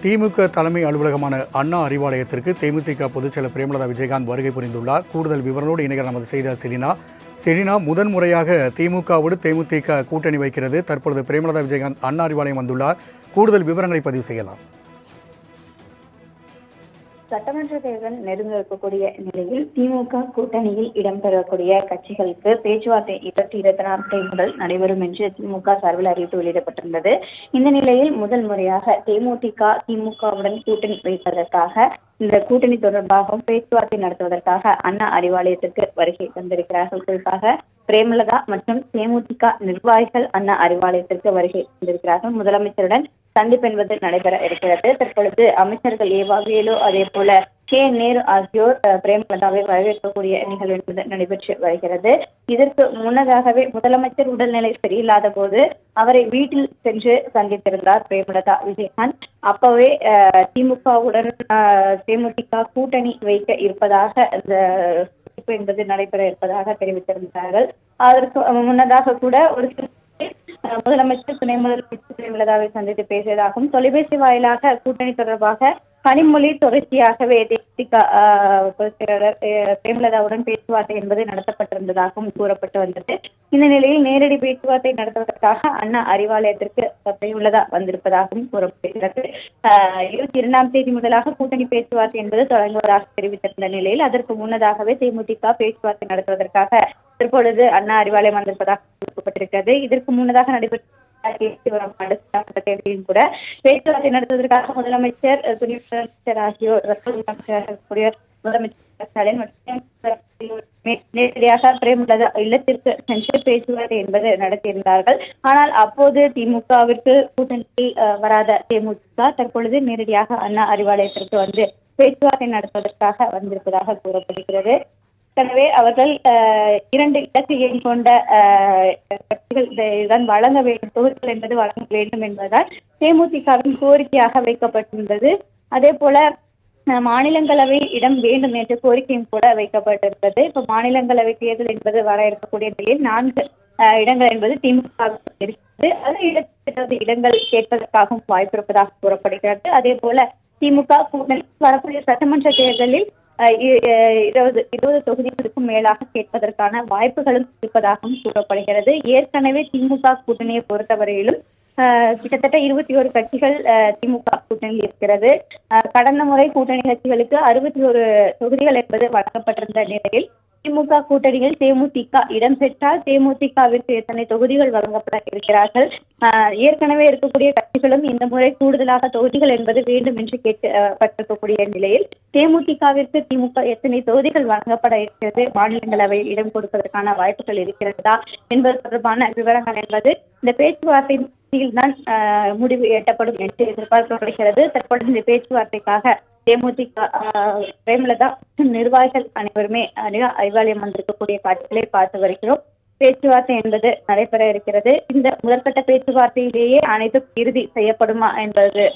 திமுக தலைமை அலுவலகமான அண்ணா அறிவாலயத்திற்கு தேமுதிக பொதுச்செயலர் பிரேமலதா விஜயகாந்த் வருகை புரிந்துள்ளார். கூடுதல் விவரங்களோடு இணைகிற நமது செய்தியாளர் செலினா, முதன்முறையாக திமுகவோடு தேமுதிக கூட்டணி வைக்கிறது. தற்பொழுது பிரேமலதா விஜயகாந்த் அண்ணா அறிவாலயம் வந்துள்ளார். கூடுதல் விவரங்களை பதிவு செய்யலாம். சட்டமன்ற தேர்தல் நெருங்க இருக்கக்கூடிய நிலையில் திமுக கூட்டணியில் இடம்பெறக்கூடிய கட்சிகளுக்கு பேச்சுவார்த்தை 26ஆம் தேதி முதல் நடைபெறும் என்று திமுக சார்பில் அறிவிப்பு வெளியிடப்பட்டிருந்தது. இந்த நிலையில் முதல் முறையாக தேமுதிக திமுகவுடன் கூட்டணி வைப்பதற்காக இந்த கூட்டணி தொடர்பாகவும் பேச்சுவார்த்தை நடத்துவதற்காக அண்ணா அறிவாலயத்திற்கு வருகை தந்திருக்கிறார்கள். குறிப்பாக பிரேமலதா மற்றும் தேமுதிக நிர்வாகிகள் அண்ணா அறிவாலயத்திற்கு வருகை தந்திருக்கிறார்கள். முதலமைச்சருடன் சந்திப்பு என்பது நடைபெற இருக்கிறது. தற்பொழுது அமைச்சர்கள் ஏவாவேலு அதே போல நேரு ஆகியோர் பிரேமலதாவை வரவேற்கக்கூடிய நிகழ்வு என்பது நடைபெற்று வருகிறது. இதற்கு முன்னதாகவே முதலமைச்சர் உடல்நிலை சரியில்லாத போது அவரை வீட்டில் சென்று சந்தித்திருந்தார் பிரேமலதா விஜயகாந்த். அப்பவே திமுகவுடன் தேமுதிக கூட்டணி வைக்க இருப்பதாக இந்த என்பது நடைபெற இருப்பதாக தெரிவித்திருந்தார்கள். அதற்கு முன்னதாக கூட ஒரு முதலமைச்சர் துணை முதலமைச்சர் பிரேமலதாவை சந்தித்து பேசியதாகவும் தொலைபேசி வாயிலாக கூட்டணி தொடர்பாக கனிமொழி தொடர்ச்சியாகவே தேமுதிக பொதுச்செயலாளர் பிரேமலதாவுடன் பேச்சுவார்த்தை என்பது நடத்தப்பட்டிருந்ததாகவும் கூறப்பட்டு வந்தது. இந்த நிலையில் நேரடி பேச்சுவார்த்தை நடத்துவதற்காக அண்ணா அறிவாலயத்திற்கு பிரேமலதா வந்திருப்பதாகவும் கூறப்படுகிறது. 22ஆம் தேதி முதலாக கூட்டணி பேச்சுவார்த்தை என்பது தொடங்குவதாக தெரிவித்திருந்த நிலையில் அதற்கு முன்னதாகவே தேமுதிக பேச்சுவார்த்தை நடத்துவதற்காக தற்பொழுது அண்ணா அறிவாலயம் வந்திருப்பதாக கூறப்பட்டிருக்கிறது. இதற்கு முன்னதாக நடைபெற்ற தேர்தலில் கூட பேச்சுவார்த்தை நடத்துவதற்காக முதலமைச்சர் துணை முதலமைச்சர் ஆகியோர் முதலமைச்சர் ஸ்டாலின் மற்றும் நேரடியாக பிரேமலதா இல்லத்திற்கு சென்று பேச்சுவார்த்தை என்பது நடத்தியிருந்தார்கள். ஆனால் அப்போது திமுகவிற்கு கூட்டணி வராத தேமுதிக தற்பொழுது நேரடியாக அண்ணா அறிவாலயத்திற்கு வந்து பேச்சுவார்த்தை நடத்துவதற்காக வந்திருப்பதாக கூறப்படுகிறது. எனவே அவர்கள் 2 இலக்கு எண் கொண்ட கட்சிகள் வழங்க வேண்டும், தொகுதிகள் என்பது வழங்க வேண்டும் என்பதால் தேமுதிகவின் கோரிக்கையாக வைக்கப்பட்டிருந்தது. அதே போல மாநிலங்களவை இடம் வேண்டும் என்ற கோரிக்கையும் கூட வைக்கப்பட்டிருந்தது. இப்ப மாநிலங்களவை தேர்தல் என்பது வர இருக்கக்கூடிய நிலையில் 4 இடங்கள் என்பது திமுக இருக்கிறது. அது இடங்கள் கேட்பதற்காகவும் வாய்ப்பு இருப்பதாக கூறப்படுகிறது. அதே போல திமுக கூட்டணி வரக்கூடிய சட்டமன்ற தேர்தலில் 20 தொகுதிகளுக்கும் மேலாக கேட்பதற்கான வாய்ப்புகளும் இருப்பதாகவும் கூறப்படுகிறது. ஏற்கனவே திமுக கூட்டணியை பொறுத்தவரையிலும் கிட்டத்தட்ட 21 கட்சிகள் திமுக கூட்டணியில் இருக்கிறது. கடந்த முறை கூட்டணி கட்சிகளுக்கு 61 தொகுதிகள் என்பது வழங்கப்பட்டிருந்த நிலையில் திமுக கூட்டணியில் தேமுதிக இடம்பெற்றால் தேமுதிகவிற்கு எத்தனை தொகுதிகள் வழங்கப்பட இருக்கிறார்கள். ஏற்கனவே இருக்கக்கூடிய கட்சிகளும் இந்த முறை கூடுதலாக தொகுதிகள் என்பது வேண்டும் என்று கேட்கப்பட்டிருக்கக்கூடிய நிலையில் தேமுதிகவிற்கு திமுக எத்தனை தொகுதிகள் வழங்கப்பட இருக்கிறது, மாநிலங்களவையில் இடம் கொடுப்பதற்கான வாய்ப்புகள் இருக்கிறதா என்பது தொடர்பான விவரங்கள் என்பது இந்த பேச்சுவார்த்தையில் தான் முடிவு எட்டப்படும் என்று எதிர்பார்க்கப்படுகிறது. தற்போது இந்த பேச்சுவார்த்தைக்காக தேமுதிக பிரேமலதா நிர்வாகிகள் அனைவருமே அறிவாலயம் வந்திருக்கக்கூடிய காட்சிகளை பார்த்து வருகிறோம். பேச்சுவார்த்தை என்பது நடைபெற இருக்கிறது. இந்த முதற்கட்ட பேச்சுவார்த்தையிலேயே அனைத்தும் இறுதி செய்யப்படுமா என்பது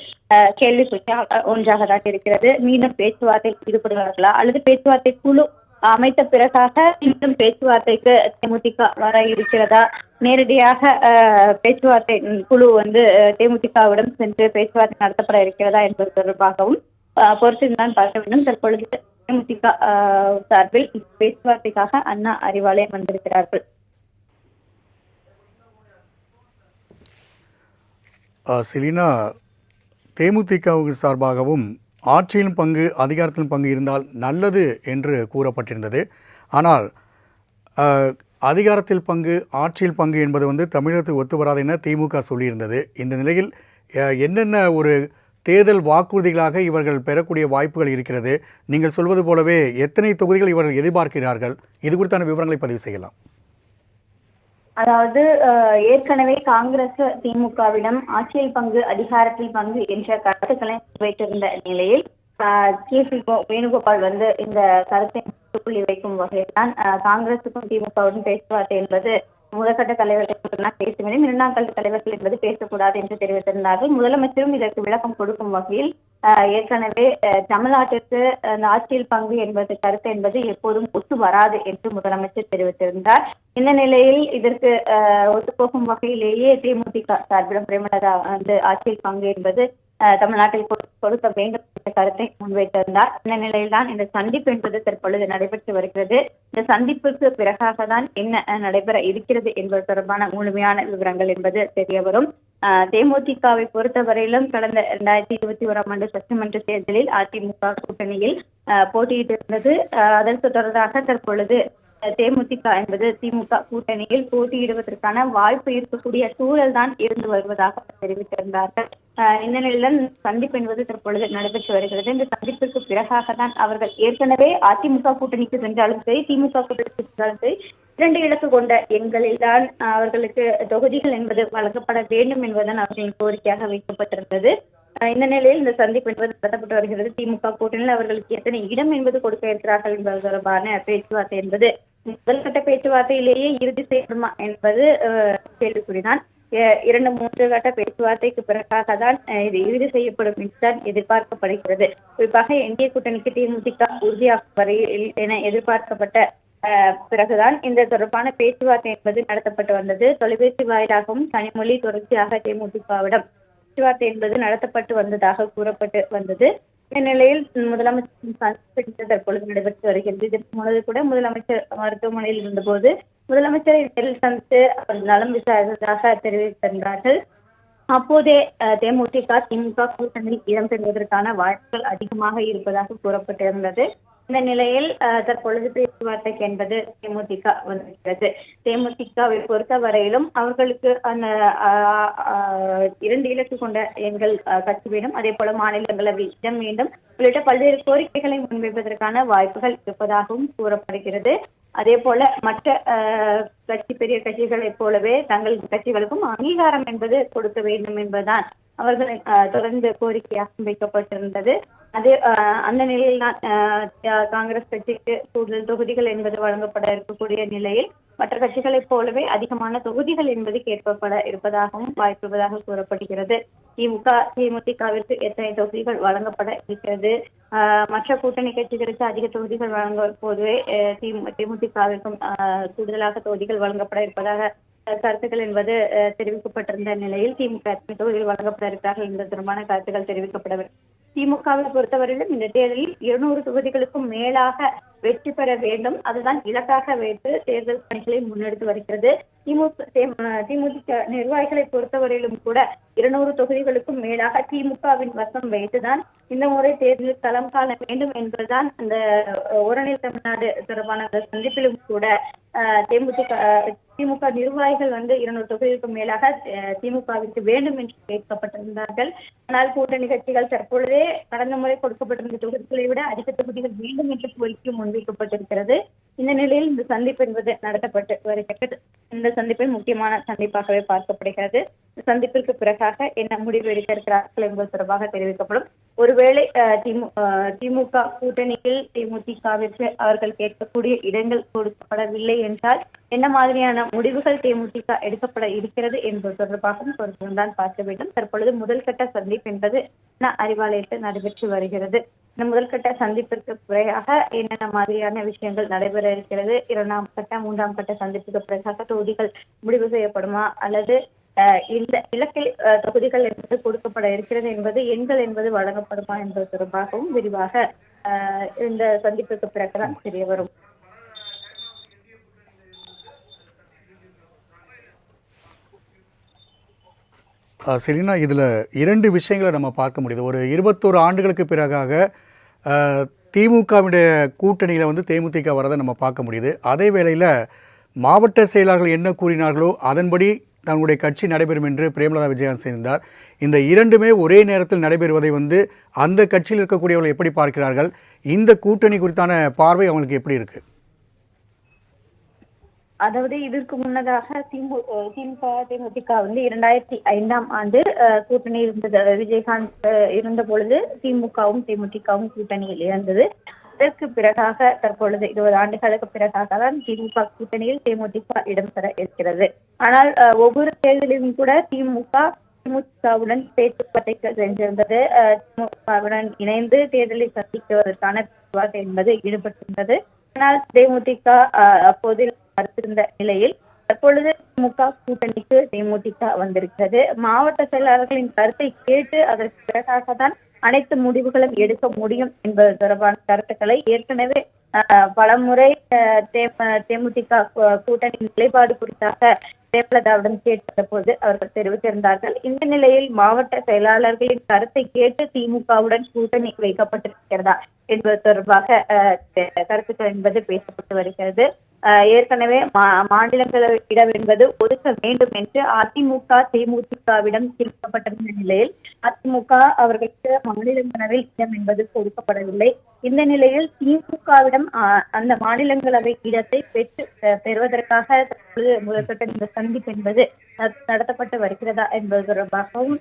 கேள்விக்குறியாக ஒன்றாக தான் இருக்கிறது. மீண்டும் பேச்சுவார்த்தை ஈடுபடுவார்களா அல்லது பேச்சுவார்த்தை குழு அமைத்த பிறகாக மீண்டும் பேச்சுவார்த்தைக்கு தேமுதிக வர இருக்கிறதா, நேரடியாக பேச்சுவார்த்தை குழு தேமுதிகவிடம் சென்று பேச்சுவார்த்தை நடத்தப்பட இருக்கிறதா என்பது தொடர்பாகவும் பொறுத்துதான் பார்க்க வேண்டும். தற்பொழுது தேமுதிக சார்பில் பேச்சுவார்த்தைக்காக அண்ணா அறிவாலயம் வந்திருக்கிறார்கள். செலினா, தேமுதிக சார்பாகவும் ஆட்சியிலும் பங்கு அதிகாரத்திலும் பங்கு இருந்தால் நல்லது என்று கூறப்பட்டிருந்தது. ஆனால் அதிகாரத்தில் பங்கு ஆட்சியில் பங்கு என்பது தமிழகத்துக்கு ஒத்து வராது என திமுக சொல்லியிருந்தது. இந்த நிலையில் என்னென்ன ஒரு தேர்தல் வாக்குறுதிகளாக இவர்கள் பெறக்கூடிய வாய்ப்புகள் இருக்கிறது? நீங்கள் சொல்வது போலவே எத்தனை தொகுதிகள் இவர்கள் எதிர்பார்க்கிறார்கள்? இது குறித்தான விவரங்களை பதிவு செய்யலாம். அதாவது ஏற்கனவே காங்கிரஸ் திமுகவிடம் ஆட்சியில் பங்கு அதிகாரத்தில் பங்கு என்ற கருத்துக்களை வைத்திருந்த நிலையில் வேணுகோபால் இந்த கருத்தை புள்ளி வைக்கும் வகையில் தான் காங்கிரசுக்கும் திமுகவுடன் பேச்சுவார்த்தை என்பது முதற்கட்ட தலைவர்கள் பேச வேண்டும், 2ஆம் கட்ட தலைவர்கள் என்பது பேசக்கூடாது என்று தெரிவித்திருந்தார்கள். முதலமைச்சரும் இதற்கு விளக்கம் கொடுக்கும் வகையில் ஏற்கனவே தமிழ்நாட்டிற்கு அந்த ஆட்சியில் பங்கு என்பது கருத்து என்பது எப்போதும் ஒத்து வராது என்று முதலமைச்சர் தெரிவித்திருந்தார். இந்த நிலையில் இதற்கு ஒத்துப்போகும் வகையிலேயே தேமுதிக சார்பிலும் பிரேமலதா ஆட்சியில் பங்கு என்பது தமிழ்நாட்டில் கொடுக்க வேண்டும் என்ற கருத்தை முன்வைத்திருந்தார். இந்த நிலையில்தான் இந்த சந்திப்பு என்பது தற்பொழுது நடைபெற்று வருகிறது. இந்த சந்திப்புக்கு பிறகாக தான் என்ன நடைபெற இருக்கிறது என்பது தொடர்பான முழுமையான விவரங்கள் என்பது தெரிய வரும். தேமுதிகவை பொறுத்தவரையிலும் கடந்த 2021ஆம் ஆண்டு சட்டமன்ற தேர்தலில் அதிமுக கூட்டணியில் போட்டியிட்டிருந்தது. அதற்கு தொடர்பாக தற்பொழுது தேமுதிக என்பது திமுக கூட்டணியில் போட்டியிடுவதற்கான வாய்ப்பு இருக்கக்கூடிய சூழல் தான் இருந்து வருவதாக தெரிவித்திருந்தார்கள். இந்த நிலையில் சந்திப்பு என்பது தற்பொழுது நடைபெற்று வருகிறது. இந்த சந்திப்பிற்கு பிறகாக தான் அவர்கள் ஏற்கனவே அதிமுக கூட்டணிக்கு சென்றாலும் சரி, திமுக கூட்டணிக்கு சென்றாலும் சரி, 2 இலக்கு கொண்ட எண்களில் தான் அவர்களுக்கு தொகுதிகள் என்பது வழங்கப்பட வேண்டும் என்பதுதான் அவர்களின் கோரிக்கையாக வைக்கப்பட்டிருந்தது. இந்த நிலையில் இந்த சந்திப்பு என்பது நடத்தப்பட்டு வருகிறது. திமுக கூட்டணியில் அவர்களுக்கு எத்தனை இடம் என்பது கொடுக்க இருக்கிறார்கள் என்பது தொடர்பான பேச்சுவார்த்தை என்பது முதல்கட்ட பேச்சுவார்த்தையிலேயே இறுதி செய்யணுமா என்பது கேள்விக்குறிதான். 2-3 கட்ட பேச்சுவார்த்தைக்கு பிறகாக தான் இது இறுதி செய்யப்படும் என்றுதான் எதிர்பார்க்கப்படுகிறது. குறிப்பாக என்டிஏ கூட்டணிக்கு தேமுதிக உறுதியாகும் வரையில் என எதிர்பார்க்கப்பட்ட பிறகுதான் இந்த தொடர்பான பேச்சுவார்த்தை என்பது நடத்தப்பட்டு வந்தது. தொலைபேசி வாயிலாகவும் கனிமொழி தொடர்ச்சியாக தேமுதிகவிடம் பேச்சுவார்த்தை என்பது நடத்தப்பட்டு வந்ததாக கூறப்பட்டு வந்தது. இந்நிலையில் முதலமைச்சர் தற்பொழுது நடைபெற்று வருகிறது. இதற்கு முன்னது கூட முதலமைச்சர் மருத்துவமனையில் இருந்தபோது முதலமைச்சரை நேரில் சந்தித்து அவர் நலம் விசாரித்ததாக தெரிவித்திருந்தார்கள். அப்போதே தேமுதிக திமுக கூட்டணியில் இடம்பெறுவதற்கான வாய்ப்புகள் அதிகமாக இருப்பதாக கூறப்பட்டிருந்தது. இந்த நிலையில் தற்பொழுது பேச்சுவார்த்தைக்கு என்பது தேமுதிக வந்திருக்கிறது. தேமுதிகவை பொறுத்தவரையிலும் அவர்களுக்கு அந்த 2 இலக்கு கொண்ட எண்கள் கட்சி வேண்டும், அதே போல மாநிலங்களவை இடம் வேண்டும் உள்ளிட்ட பல்வேறு கோரிக்கைகளை முன்வைப்பதற்கான வாய்ப்புகள் இருப்பதாகவும் கூறப்படுகிறது. அதே போல மற்ற பெரிய கட்சிகளைப் போலவே தங்கள் கட்சிகளுக்கும் அங்கீகாரம் என்பது கொடுக்க வேண்டும் என்பதுதான் அவர்களின் தொடர்ந்து கோரிக்கையாக வைக்கப்பட்டிருந்தது. அந்த நிலையில் தான் காங்கிரஸ் கட்சிக்கு கூடுதல் தொகுதிகள் என்பது வழங்கப்பட இருக்கக்கூடிய நிலையில் மற்ற கட்சிகளைப் போலவே அதிகமான தொகுதிகள் என்பது கேட்கப்பட இருப்பதாகவும் வாய்ப்புள்ளதாக கூறப்படுகிறது. தேமுதிகவிற்கு எத்தனை தொகுதிகள் வழங்கப்பட இருக்கிறது, மற்ற கூட்டணி கட்சிகளுக்கு அதிக தொகுதிகள் வழங்கும் போதுவே தேமுதிகவிற்கும் கூடுதலாக தொகுதிகள் வழங்கப்பட இருப்பதாக கருத்துக்கள் என்பது தெரிவிக்கப்பட்டிருந்த நிலையில் திமுக தொகுதிகள் வழங்கப்பட இருக்கிறார்கள் என்பது தொடர்பான கருத்துக்கள் தெரிவிக்கப்படவில்லை. திமுகவை பொறுத்தவரையிலும் இந்த தேர்தலில் 200 தொகுதிகளுக்கும் மேலாக வெற்றி பெற வேண்டும், அதுதான் இலக்காக வைத்து தேர்தல் பணிகளை முன்னெடுத்து வருகிறது. திமுக நிர்வாகிகளை பொறுத்தவரையிலும் கூட 200 தொகுதிகளுக்கும் மேலாக திமுகவின் வசம் வைத்துதான் இந்த முறை தேர்தலில் களம் காண வேண்டும் என்பதுதான் அந்த ஓரணில் தமிழ்நாடு தொடர்பான சந்திப்பிலும் கூட திமுக நிர்வாகிகள் 200 தொகுதிகளுக்கும் மேலாக திமுகவிற்கு வேண்டும் என்று கேட்கப்பட்டிருந்தார்கள். ஆனால் கூட்டணி கட்சிகள் தற்பொழுதே கடந்த முறை கொடுக்கப்பட்டிருந்த தொகுதிகளை விட அதிக தொகுதிகள் வேண்டும் என்று கோரிக்கை முன்வைக்கப்பட்டிருக்கிறது. இந்த நிலையில் இந்த சந்திப்பு என்பது நடத்தப்பட்டு வருகிறது. இந்த சந்திப்பில் முக்கியமான சந்திப்பாகவே பார்க்கப்படுகிறது. இந்த சந்திப்பிற்கு பிறகாக என்ன முடிவு எடுக்க இருக்கிறார்கள் என்பது தொடர்பாக தெரிவிக்கப்படும். ஒருவேளை திமுக கூட்டணியில் தேமுதிகவிற்கு அவர்கள் கேட்கக்கூடிய இடங்கள் கொடுக்கப்படவில்லை என்றால் என்ன மாதிரியான முடிவுகள் தேமுதிக எடுக்கப்பட இருக்கிறது என்பது தொடர்பாகவும் பொறுத்துதான் பார்க்க வேண்டும். தற்பொழுது முதல்கட்ட சந்திப்பு என்பது அறிவாலயத்தில் நடைபெற்று வருகிறது. இந்த முதல்கட்ட சந்திப்பிற்கு பிறகாக என்னென்ன மாதிரியான விஷயங்கள் நடைபெற இருக்கிறது, 2ஆம் கட்ட 3ஆம் கட்ட சந்திப்புக்கு பிறகாக தொகுதிகள் முடிவு செய்யப்படுமா அல்லது இந்த இலக்கில் தொகுதிகள் என்பது கொடுக்கப்பட இருக்கிறது என்பது எண்கள் என்பது வழங்கப்படுமா என்பது தொடர்பாகவும் விரிவாக இந்த சந்திப்புக்கு பிறகுதான் தெரிய வரும். செலினா, இதில் 2 விஷயங்களை நம்ம பார்க்க முடியுது. ஒரு 21 ஆண்டுகளுக்கு பிறகாக திமுகவுடைய கூட்டணியில் தேமுதிக வரதை நம்ம பார்க்க முடியுது. அதே வேளையில் மாவட்ட செயலாளர்கள் என்ன கூறினார்களோ அதன்படி தங்களுடைய கட்சி நடைபெறும் என்று பிரேமலதா விஜயகாந்த் செய்தார். இந்த 2மே ஒரே நேரத்தில் நடைபெறுவதை அந்த கட்சியில் இருக்கக்கூடியவர்கள் எப்படி பார்க்கிறார்கள்? இந்த கூட்டணி குறித்தான பார்வை அவங்களுக்கு எப்படி இருக்கு? அதாவது இதற்கு முன்னதாக தேமுதிக 2005ஆம் ஆண்டு கூட்டணி இருந்தது. விஜயகாந்த் இருந்த பொழுது திமுகவும் தேமுதிகவும் கூட்டணியில் இருந்தது. அதற்கு பிறகாக தற்பொழுது 20 ஆண்டுகளுக்கு பிறகாக தான் திமுக கூட்டணியில் தேமுதிக இடம்பெற இருக்கிறது. ஆனால் ஒவ்வொரு தேர்தலிலும் கூட திமுகவுடன் பேச்சுவார்த்தைக்கு சென்றிருந்தது. திமுகவுடன் இணைந்து தேர்தலை சந்திக்குவதற்கான பேச்சுவார்த்தை என்பது ஈடுபட்டிருந்தது. ஆனால் தேமுதிக அப்போதில் மறுத்திருந்த நிலையில் தற்பொழுது திமுக கூட்டணிக்கு தேமுதிக வந்திருக்கிறது. மாவட்ட செயலாளர்களின் கருத்தை கேட்டு அதற்கு பிறகாக தான் அனைத்து முடிவுகளும் எடுக்க முடியும் என்பது தொடர்பான கருத்துக்களை ஏற்கனவே பலமுறை தேமுதிக கூட்டணி நிலைப்பாடு குறித்தாக ஜெயலலிதாவிடம் கேட்ட போது அவர்கள் தெரிவித்திருந்தார்கள். இந்த நிலையில் மாவட்ட செயலாளர்களின் கருத்தை கேட்டு திமுகவுடன் கூட்டணி வைக்கப்பட்டிருக்கிறதா என்பது தொடர்பாக கருத்துக்கள் என்பது பேசப்பட்டு வருகிறது. ஏற்கனவே மாநிலங்களவை இடம் என்பது ஒதுக்க வேண்டும் என்று அதிமுக தேமுதிகவிடம் கேட்கப்பட்டிருந்த நிலையில் அதிமுக அவர்களுக்கு மாநிலங்களவை இடம் என்பது கொடுக்கப்படவில்லை. இந்த நிலையில் திமுகவிடம் அந்த மாநிலங்களவை இடத்தை பெறுவதற்காக முதற்கட்ட இந்த சந்திப்பு என்பது நடத்தப்பட்டு வருகிறதா என்பது தொடர்பாகவும்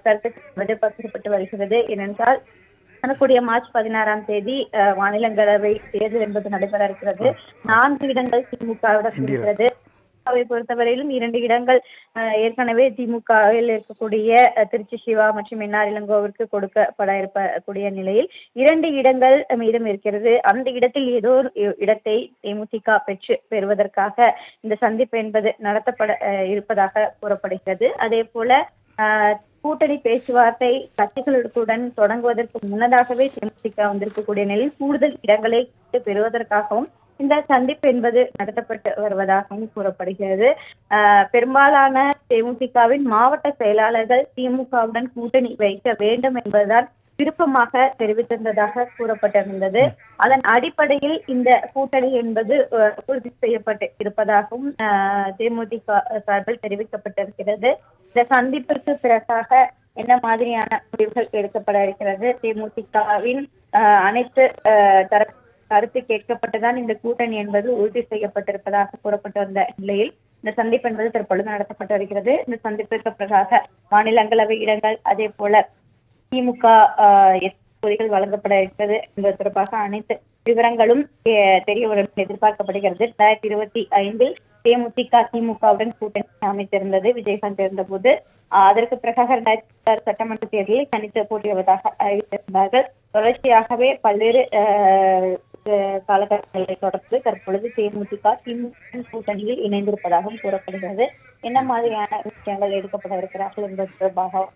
கருத்து பகிரப்பட்டு வருகிறது. ஏனென்றால் வரக்கூடிய மார்ச் 16ஆம் தேதி மாநிலங்களவை தேர்தல் என்பது நடைபெற இருக்கிறது. 4 இடங்கள் திமுகவிடம் இருக்கிறது. அவை பொறுத்தவரையிலும் 2 இடங்கள் ஏற்கனவே திமுகவில் இருக்கக்கூடிய திருச்சி சிவா மற்றும் என்ஆர் இளங்கோவிற்கு கொடுக்கப்பட இருக்கக்கூடிய நிலையில் 2 இடங்கள் மீதம் இருக்கிறது. அந்த இடத்தில் ஏதோ ஒரு இடத்தை தேமுதிக பெறுவதற்காக இந்த சந்திப்பு என்பது நடத்தப்பட இருப்பதாக கூறப்படுகிறது. அதே போல கூட்டணி பேச்சுவார்த்தை கட்சிகளுடன் தொடங்குவதற்கு முன்னதாகவே தேமுதிக வந்திருக்கக்கூடிய நிலையில் கூடுதல் இடங்களை பெறுவதற்காகவும் இந்த சந்திப்பு என்பது நடத்தப்பட்டு வருவதாகவும் கூறப்படுகிறது. பெரும்பாலான தேமுதிகவின் மாவட்ட செயலாளர்கள் திமுகவுடன் கூட்டணி வைக்க வேண்டும் என்பதுதான் விருப்பமாக தெரிவித்திருந்ததாக கூறப்பட்டிருந்தது. அதன் அடிப்படையில் இந்த கூட்டணி என்பது உறுதி செய்யப்பட்டு இருப்பதாகவும் தேமுதிக சார்பில் தெரிவிக்கப்பட்டிருக்கிறது. இந்த சந்திப்பிற்கு பிறகாக என்ன மாதிரியான முடிவுகள் எடுக்கப்பட இருக்கிறது, தேமுதிகவின் அனைத்து கருத்து கேட்கப்பட்டுதான் இந்த கூட்டணி என்பது உறுதி செய்யப்பட்டிருப்பதாக கூறப்பட்டு வந்த நிலையில் இந்த சந்திப்பு என்பது தற்பொழுது நடத்தப்பட்டு வருகிறது. இந்த சந்திப்பிற்கு பிறகாக மாநிலங்களவை இடங்கள் அதே போல திமுக தொகுதிகள் வழங்கப்பட இருக்கிறது என்பது தொடர்பாக அனைத்து விவரங்களும் தெரிய வரும் எதிர்பார்க்கப்படுகிறது. 2025 தேமுதிக திமுகவுடன் கூட்டணி அமைத்திருந்தது விஜயகாந்த் இருந்தபோது. அதற்கு பிறகாக 2026 சட்டமன்ற தேர்தலில் தனித்து போட்டியிடுவதாக அறிவித்திருந்தார்கள். தொடர்ச்சியாகவே பல்வேறு காலகட்டங்களை தொடர்ந்து தற்பொழுது தேமுதிக திமுக கூட்டணியில் இணைந்திருப்பதாகவும் கூறப்படுகிறது. என்ன மாதிரியான விஷயங்கள் எடுக்கப்பட இருக்கிறார்கள் என்பது தொடர்பாக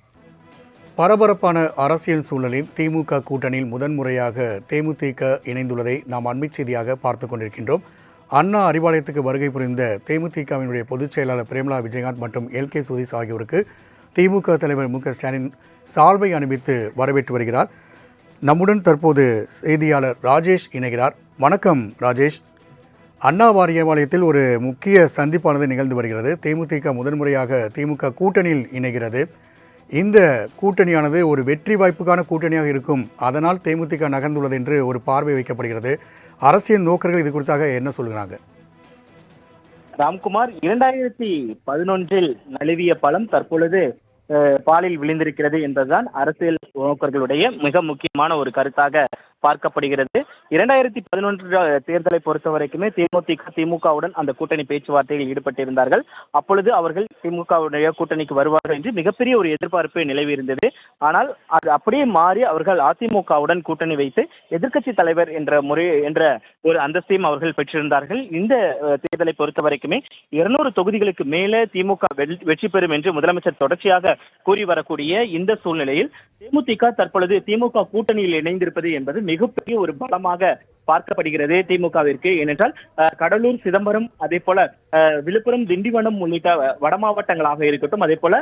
பரபரப்பான அரசியல் சூழலில் திமுக கூட்டணியில் முதன்முறையாக தேமுதிக இணைந்துள்ளதை நாம் அண்மைச் செய்தியாக பார்த்து கொண்டிருக்கின்றோம். அண்ணா அறிவாலயத்துக்கு வருகை புரிந்த தேமுதிகவினுடைய பொதுச் செயலாளர் பிரேமலா விஜயகாந்த் மற்றும் எல்கே சுதீஷ் ஆகியோருக்கு திமுக தலைவர் மு.க. ஸ்டாலின் சால்வை அணிவித்து வரவேற்று வருகிறார். நம்முடன் தற்போது செய்தியாளர் ராஜேஷ் இணைகிறார். வணக்கம் ராஜேஷ். அண்ணா அறிவாலயத்தில் ஒரு முக்கிய சந்திப்பானது நிகழ்ந்து வருகிறது. தேமுதிக முதன்முறையாக திமுக கூட்டணியில் இணைகிறது. இந்த கூட்டணியானது ஒரு வெற்றி வாய்ப்புக்கான கூட்டணியாக இருக்கும், அதனால் தேமுதிக நகர்ந்துள்ளது என்று ஒரு பார்வை வைக்கப்படுகிறது. அரசியல் நோக்கர்கள் இது குறித்தாக என்ன சொல்கிறாங்க? ராம்குமார், 2011 நழுவிய பழம் தற்பொழுது பாலில் விழுந்திருக்கிறது என்பதுதான் அரசியல் நோக்கர்களுடைய மிக முக்கியமான ஒரு கருத்தாக பார்க்கப்படுகிறது. 2011 தேர்தலை பொறுத்த வரைக்குமே திமுகவுடன் அந்த கூட்டணி பேச்சுவார்த்தையில் ஈடுபட்டிருந்தார்கள். அப்பொழுது அவர்கள் திமுகவுடைய கூட்டணிக்கு வருவார்கள் என்று மிகப்பெரிய ஒரு எதிர்பார்ப்பு நிலவி இருந்தது. ஆனால் அது அப்படியே மாறி அவர்கள் அதிமுகவுடன் கூட்டணி வைத்து எதிர்க்கட்சி தலைவர் என்ற ஒரு அந்தஸ்தையும் அவர்கள் பெற்றிருந்தார்கள். இந்த தேர்தலை பொறுத்த வரைக்குமே 200 தொகுதிகளுக்கு மேலே திமுக வெற்றி பெறும் என்று முதலமைச்சர் தொடர்ச்சியாக கூறி வரக்கூடிய இந்த சூழ்நிலையில் தேமுதிக தற்பொழுது திமுக கூட்டணியில் இணைந்திருப்பது என்பது மிகப்பெரிய ஒரு பலமாக பார்க்கப்படுகிறது திமுகவிற்கு. ஏனென்றால் கடலூர், சிதம்பரம், அதே போல விழுப்புரம், திண்டிவனம் உள்ளிட்ட வட மாவட்டங்களாக இருக்கட்டும், அதே போல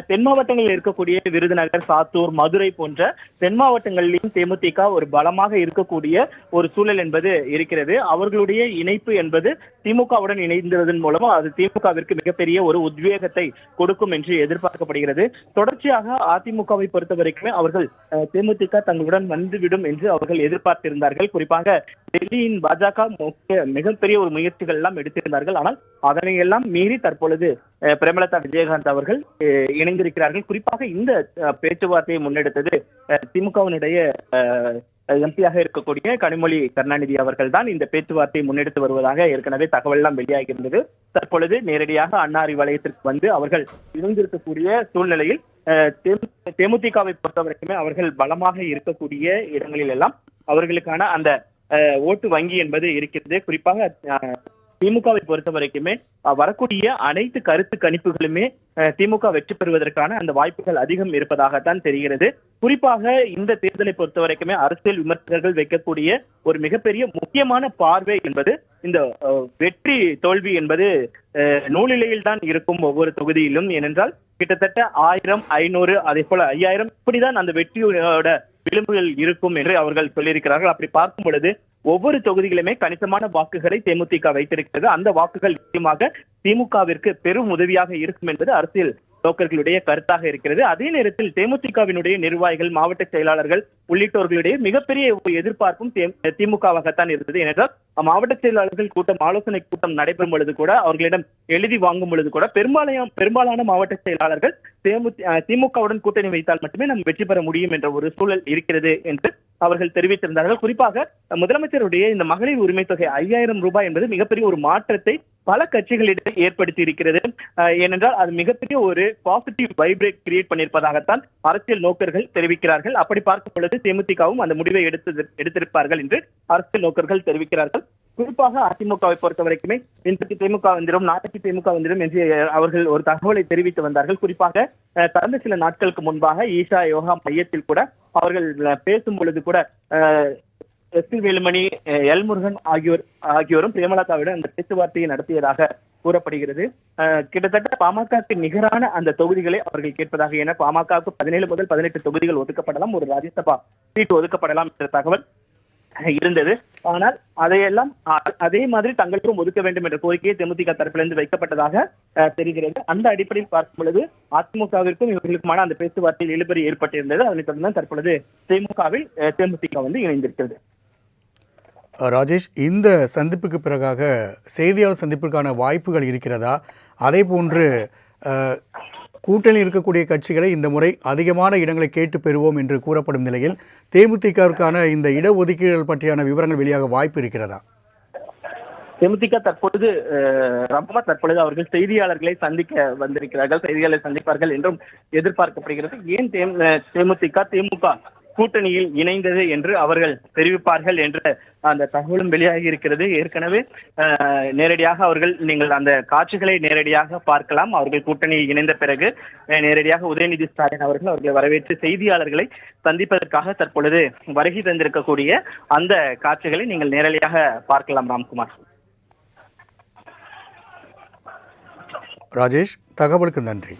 தென் மாவட்டங்களில் இருக்கக்கூடிய விருதுநகர், சாத்தூர், மதுரை போன்ற தென் மாவட்டங்களிலும் தேமுதிக ஒரு பலமாக இருக்கக்கூடிய ஒரு சூழல் என்பது இருக்கிறது. அவர்களுடைய இணைப்பு என்பது திமுகவுடன் இணைந்ததன் மூலமா அது திமுகவிற்கு மிகப்பெரிய ஒரு உத்வேகத்தை கொடுக்கும் என்று எதிர்பார்க்கப்படுகிறது. தொடர்ச்சியாக அதிமுகவை பொறுத்த வரைக்குமே அவர்கள் தேமுதிக தங்களுடன் வந்துவிடும் என்று அவர்கள் எதிர்பார்த்திருந்தார்கள். குறிப்பாக டெல்லியின் பாஜக மிகப்பெரிய ஒரு முயற்சிகள் எல்லாம் எடுத்திருந்தார்கள். ஆனால் அதனை எல்லாம் மீறி தற்பொழுது பிரேமலதா விஜயகாந்த் அவர்கள் இணைந்திருக்கிறார்கள். குறிப்பாக இந்த பேச்சுவார்த்தையை முன்னெடுத்தது திமுகவினுடைய எம்பியாக இருக்கக்கூடிய கனிமொழி கருணாநிதி அவர்கள் தான் இந்த பேச்சுவார்த்தையை முன்னெடுத்து வருவதாக ஏற்கனவே தகவல் எல்லாம் வெளியாகி இருந்தது. தற்பொழுது நேரடியாக அண்ணா அறிவாலயத்திற்கு வந்து அவர்கள் இணைந்திருக்கக்கூடிய சூழ்நிலையில் தேமுதிகவை பொறுத்தவரைக்குமே அவர்கள் பலமாக இருக்கக்கூடிய இடங்களில் எல்லாம் அவர்களுக்கான அந்த ஓட்டு வங்கி என்பது இருக்கிறது. குறிப்பாக திமுகவை பொறுத்த வரைக்குமே வரக்கூடிய அனைத்து கருத்து கணிப்புகளுமே திமுக வெற்றி பெறுவதற்கான அந்த வாய்ப்புகள் அதிகம் இருப்பதாகத்தான் தெரிகிறது. குறிப்பாக இந்த தேர்தலை பொறுத்த வரைக்குமே அரசியல் விமர்சகர்கள் வைக்கக்கூடிய ஒரு மிகப்பெரிய முக்கியமான பார்வை என்பது இந்த வெற்றி தோல்வி என்பது நூலிலையில் தான் இருக்கும் ஒவ்வொரு தொகுதியிலும். ஏனென்றால் கிட்டத்தட்ட 1000, 500 அதே போல 5000 இப்படிதான் அந்த வெற்றியோட விளிம்புகள் இருக்கும் என்று அவர்கள் சொல்லியிருக்கிறார்கள். அப்படி பார்க்கும் பொழுது ஒவ்வொரு தொகுதிகளுமே கணிசமான வாக்குகளை தேமுதிக வைத்திருக்கிறது. அந்த வாக்குகள் நிச்சயமாக திமுகவிற்கு பெரும் உதவியாக இருக்கும் என்பது அரசியல் நோக்கர்களுடைய கருத்தாக இருக்கிறது. அதே நேரத்தில் தேமுதிகவினுடைய நிர்வாகிகள், மாவட்ட செயலாளர்கள் உள்ளிட்டோர்களுடைய மிகப்பெரிய எதிர்பார்ப்பும் திமுகவாகத்தான் இருந்தது. ஏனென்றால் மாவட்ட செயலாளர்கள் கூட்டம், ஆலோசனை கூட்டம் நடைபெறும் பொழுது கூட, அவர்களிடம் எழுதி வாங்கும் பொழுது கூட பெரும்பாலான மாவட்ட செயலாளர்கள் திமுகவுடன் கூட்டணி வைத்தால் மட்டுமே நாம் வெற்றி பெற முடியும் என்ற ஒரு சூழல் இருக்கிறது என்று அவர்கள் தெரிவித்திருந்தார்கள். குறிப்பாக முதலமைச்சருடைய இந்த மகளிர் உரிமை தொகை 5000 ரூபாய் என்பது மிகப்பெரிய ஒரு மாற்றத்தை பல கட்சிகளிடையே ஏற்படுத்தி இருக்கிறது. ஏனென்றால் அது மிகப்பெரிய ஒரு பாசிட்டிவ் வைப்ரேட் கிரியேட் பண்ணியிருப்பதாகத்தான் அரசியல் நோக்கர்கள் தெரிவிக்கிறார்கள். அப்படி பார்க்கும் பொழுது தேமுதிகவும் அந்த முடிவை எடுத்திருப்பார்கள் என்று அரசியல் நோக்கர்கள் தெரிவிக்கிறார்கள். குறிப்பாக அதிமுகவை பொறுத்த வரைக்குமே இன்றைக்கு திமுக வந்துடும், நாளைக்கு திமுக வந்துடும் என்று அவர்கள் ஒரு தகவலை தெரிவித்து வந்தார்கள். குறிப்பாக கடந்த சில நாட்களுக்கு முன்பாக ஈஷா யோகா மையத்தில் கூட அவர்கள் பேசும் பொழுது கூட எஸ். வேலுமணி, எல். முருகன் ஆகியோரும் பிரேமலதாவிடம் அந்த பேச்சுவார்த்தையை நடத்தியதாக கூறப்படுகிறது. கிட்டத்தட்ட பாமகக்கு நிகரான அந்த தொகுதிகளை அவர்கள் கேட்பதாக, என பாமகவுக்கு 17 முதல் 18 தொகுதிகள் ஒதுக்கப்படலாம், ஒரு ராஜ்யசபா சீட்டு ஒதுக்கப்படலாம் என்ற தகவல் இருந்தது. ஆனால் அதையெல்லாம் அதே மாதிரி தங்களுக்கும் ஒதுக்க வேண்டும் என்ற கோரிக்கையை தேமுதிக தரப்பிலிருந்து வைக்கப்பட்டதாக தெரிகிறது. அந்த அடிப்படையில் பார்க்கும் பொழுது அதிமுகவிற்கும் இவர்களுக்குமான அந்த பேச்சுவார்த்தையில் இழுபறி ஏற்பட்டிருந்தது. அதனைத் தொடர்ந்து தற்பொழுது திமுகவில் தேமுதிக இணைந்திருக்கிறது. ராஜேஷ், இந்த சந்திப்புக்கு பிறகாக செய்தியாளர் சந்திப்புக்கான வாய்ப்புகள் இருக்கிறதா? அதே போன்று கூட்டணி இருக்கக்கூடிய கட்சிகளை இந்த முறை அதிகமான இடங்களை கேட்டு பெறுவோம் என்று கூறப்படும் நிலையில் தேமுதிகவிற்கான இந்த இடஒதுக்கீடுகள் பற்றியான விவரங்கள் வெளியாக வாய்ப்பு இருக்கிறதா? தேமுதிக தற்பொழுது அவர்கள் செய்தியாளர்களை சந்திக்க வந்திருக்கிறார்கள். செய்தியாளர்களை சந்திப்பார்கள் என்றும் எதிர்பார்க்கப்படுகிறது. ஏன் திமுக கூட்டணியில் இணைந்தது என்று அவர்கள் தெரிவிப்பார்கள் என்ற அந்த தகவலும் வெளியாகி இருக்கிறது. ஏற்கனவே நேரடியாக அவர்கள், நீங்கள் அந்த காட்சிகளை நேரடியாக பார்க்கலாம். அவர்கள் கூட்டணியில் இணைந்த பிறகு நேரடியாக உதயநிதி ஸ்டாலின் அவர்களை வரவேற்று செய்தியாளர்களை சந்திப்பதற்காக தற்பொழுது வருகை தந்திருக்கக்கூடிய அந்த காட்சிகளை நீங்கள் நேரடியாக பார்க்கலாம். ராம்குமார். ராஜேஷ், தகவலுக்கு நன்றி.